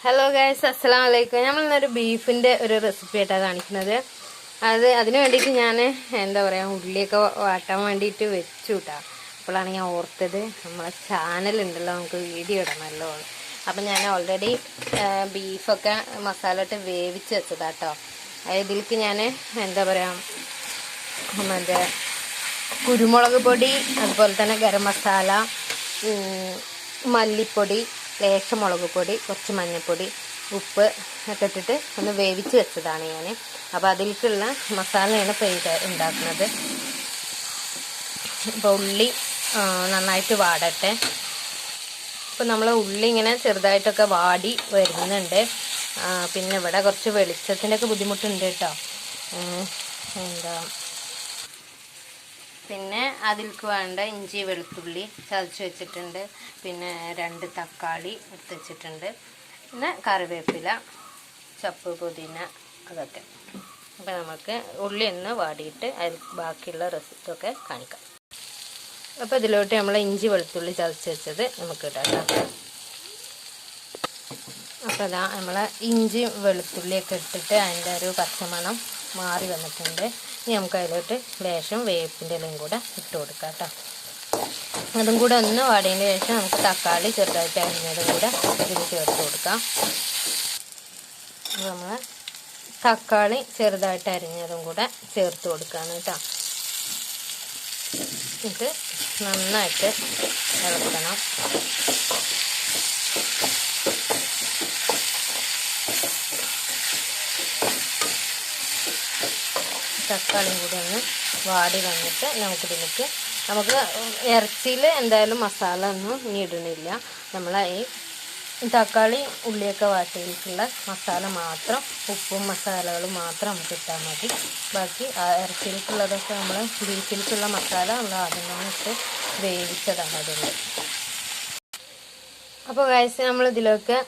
Hello guys, അസ്സലാമു അലൈക്കും. നമ്മളിന്നൊരു ബീഫിൻ്റെ ഒരു റെസിപ്പി ആയിട്ടാണ് കാണിക്കുന്നത്. അതിന് വേണ്ടിയിട്ട് ഞാൻ എന്താ പറയുക, ഉള്ളിയൊക്കെ വാട്ടാൻ വേണ്ടിയിട്ട് വെച്ചു കേട്ടോ. അപ്പോഴാണ് ഞാൻ ഓർത്തത് നമ്മളെ ചാനലുണ്ടല്ലോ, നമുക്ക് വീഡിയോ ഇടണമല്ലോ. അപ്പം ഞാൻ ഓൾറെഡി ബീഫൊക്കെ മസാല ഇട്ട് വേവിച്ച് വെച്ചതാട്ടോ. ഇതിലേക്ക് ഞാൻ എന്താ പറയുക, മറ്റേ കുരുമുളക് പൊടി, അതുപോലെ തന്നെ ഗരം മസാല, മല്ലിപ്പൊടി, ലേശം മുളക് പൊടി, കുറച്ച് മഞ്ഞൾപ്പൊടി, ഉപ്പ് ഒക്കെ ഇട്ടിട്ട് ഒന്ന് വേവിച്ച് വെച്ചതാണ് ഞാൻ. അപ്പോൾ അതിലേക്കുള്ള മസാലയാണ് ഇപ്പോൾ ഉണ്ടാക്കുന്നത്. ഇപ്പോൾ ഉള്ളി നന്നായിട്ട് വാടട്ടെ. ഇപ്പോൾ നമ്മൾ ഉള്ളി ഇങ്ങനെ ചെറുതായിട്ടൊക്കെ വാടി വരുന്നുണ്ട്. പിന്നെ ഇവിടെ കുറച്ച് വെളിച്ചത്തിൻ്റെ ഒക്കെ ബുദ്ധിമുട്ടുണ്ട് കേട്ടോ. പിന്നെ അതിലേക്ക് വേണ്ട ഇഞ്ചി വെളുത്തുള്ളി ചതച്ച് വെച്ചിട്ടുണ്ട്. പിന്നെ 2 തക്കാളി എടുത്ത് വെച്ചിട്ടുണ്ട്. പിന്നെ കറിവേപ്പില, ചപ്പ്, പുതിന, അതൊക്കെ. അപ്പോൾ നമുക്ക് ഉള്ളി ഒന്ന് വാടിയിട്ട് അതിൽ ബാക്കിയുള്ള റെസിപ്പിയൊക്കെ കാണിക്കാം. അപ്പോൾ ഇതിലോട്ട് നമ്മൾ ഇഞ്ചി വെളുത്തുള്ളി ചതച്ച് വെച്ചത് നമുക്ക് ഇടാം. അപ്പോൾ അതാ നമ്മൾ ഇഞ്ചി വെളുത്തുള്ളിയൊക്കെ ഇട്ടിട്ട് അതിൻ്റെ ഒരു പച്ചമണം മാറി വന്നിട്ടുണ്ട്. ഇനി നമുക്ക് അതിലോട്ട് ലേശം വേപ്പിൻ്റെ ഇലയും കൂടെ ഇട്ട് കൊടുക്കാം കേട്ടോ. അതും കൂടെ ഒന്ന് വാടിയതിന് ശേഷം നമുക്ക് തക്കാളി ചെറുതായിട്ട് അരിഞ്ഞതും കൂടെ ഇതിൽ ചേർത്ത് കൊടുക്കാം. അപ്പോൾ നമ്മൾ തക്കാളി ചെറുതായിട്ട് അരിഞ്ഞതും കൂടെ ചേർത്ത് കൊടുക്കുകയാണ് കേട്ടോ. ഇത് നന്നായിട്ട് ഇളക്കണം. തക്കാളിയും കൂടി ഒന്ന് വാടി വന്നിട്ട് നമുക്കിതിലേക്ക് ഇറച്ചിയിൽ എന്തായാലും മസാല ഒന്നും ഇനി ഇടണില്ല. നമ്മൾ ഈ തക്കാളി ഉള്ളിയൊക്കെ വാട്ടിയിട്ടുള്ള മസാല മാത്രം, ഉപ്പും മസാലകളും മാത്രം നമുക്ക് ഇട്ടാൽ മതി. ബാക്കി ഇറച്ചിയിലേക്കുള്ളതൊക്കെ നമ്മൾ ബീഫിലേക്കുള്ള മസാല നമ്മൾ ആദ്യം തന്നെ ഇട്ട് വേവിച്ചതാണ് അതിൻ്റെ. അപ്പോൾ ഗൈസ്, നമ്മൾ ഇതിലേക്ക്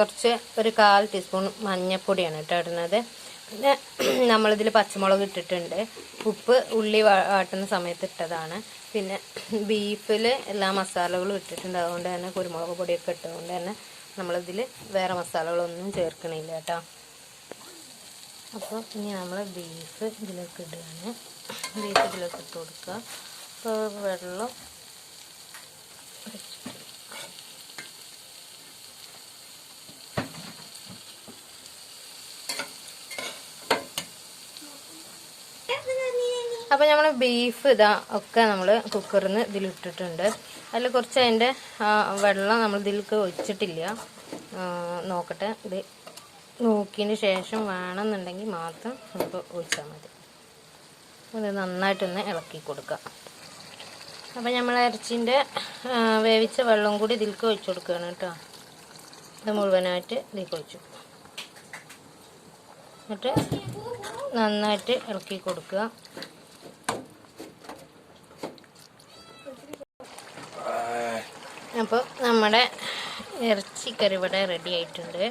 കുറച്ച് ഒരു 1/4 ടീസ്പൂൺ മഞ്ഞൾപ്പൊടിയാണ് കേട്ടോ ഇടുന്നത്. പിന്നെ നമ്മളിതിൽ പച്ചമുളക് ഇട്ടിട്ടുണ്ട്. ഉപ്പ് ഉള്ളി വാട്ടുന്ന സമയത്ത് ഇട്ടതാണ്. പിന്നെ ബീഫിൽ എല്ലാ മസാലകളും ഇട്ടിട്ടുണ്ട്. അതുകൊണ്ട് തന്നെ കുരുമുളക് പൊടിയൊക്കെ ഇട്ടതുകൊണ്ട് തന്നെ നമ്മളിതിൽ വേറെ മസാലകളൊന്നും ചേർക്കണില്ല കേട്ടോ. അപ്പോൾ ഇനി നമ്മൾ ബീഫ് ഇതിലേക്ക് ഇടുകയാണ്. ബീഫ് ഇതിലേക്ക് ഇട്ട് കൊടുക്കുക. അപ്പോൾ വെള്ളം അപ്പോൾ നമ്മൾ ബീഫ് ഇതാ ഒക്കെ നമ്മൾ കുക്കറിൽ നിന്ന് ഇതിലിട്ടിട്ടുണ്ട്. അതിൽ കുറച്ച് അതിൻ്റെ വെള്ളം നമ്മൾ ഇതിലേക്ക് ഒഴിച്ചിട്ടില്ല. നോക്കട്ടെ, ഇത് നോക്കിയതിന് ശേഷം വേണമെന്നുണ്ടെങ്കിൽ മാത്രം നമുക്ക് ഒഴിച്ചാൽ മതി. ഇത് നന്നായിട്ടൊന്ന് ഇളക്കി കൊടുക്കുക. അപ്പോൾ നമ്മൾ ഇറച്ചിൻ്റെ വേവിച്ച വെള്ളം കൂടി ഇതിലേക്ക് ഒഴിച്ചു കൊടുക്കുകയാണ് കേട്ടോ. ഇത് മുഴുവനായിട്ട് ഇതിലേക്ക് ഒഴിച്ചു എന്നിട്ട് നന്നായിട്ട് ഇളക്കി കൊടുക്കുക. അപ്പോൾ നമ്മുടെ ഇറച്ചിക്കറി ഇവിടെ റെഡി ആയിട്ടുണ്ട്.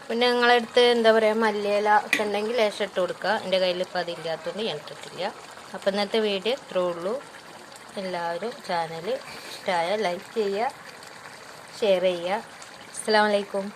പിന്നെ നിങ്ങളടുത്ത് എന്താ പറയുക, മല്ലിയില ഒക്കെ ഉണ്ടെങ്കിൽ ലേശം ഇട്ട് കൊടുക്കുക. എൻ്റെ കയ്യിൽ ഇപ്പോൾ അതില്ലാത്തതുകൊണ്ട് ഞാൻ ഇട്ടിട്ടില്ല. അപ്പോൾ ഇന്നത്തെ വീഡിയോ ഇത്രേ ഉള്ളൂ. എല്ലാവരും ചാനൽ ഇഷ്ടമായ ലൈക്ക് ചെയ്യുക, ഷെയർ ചെയ്യുക. അസ്സലാമു അലൈക്കും.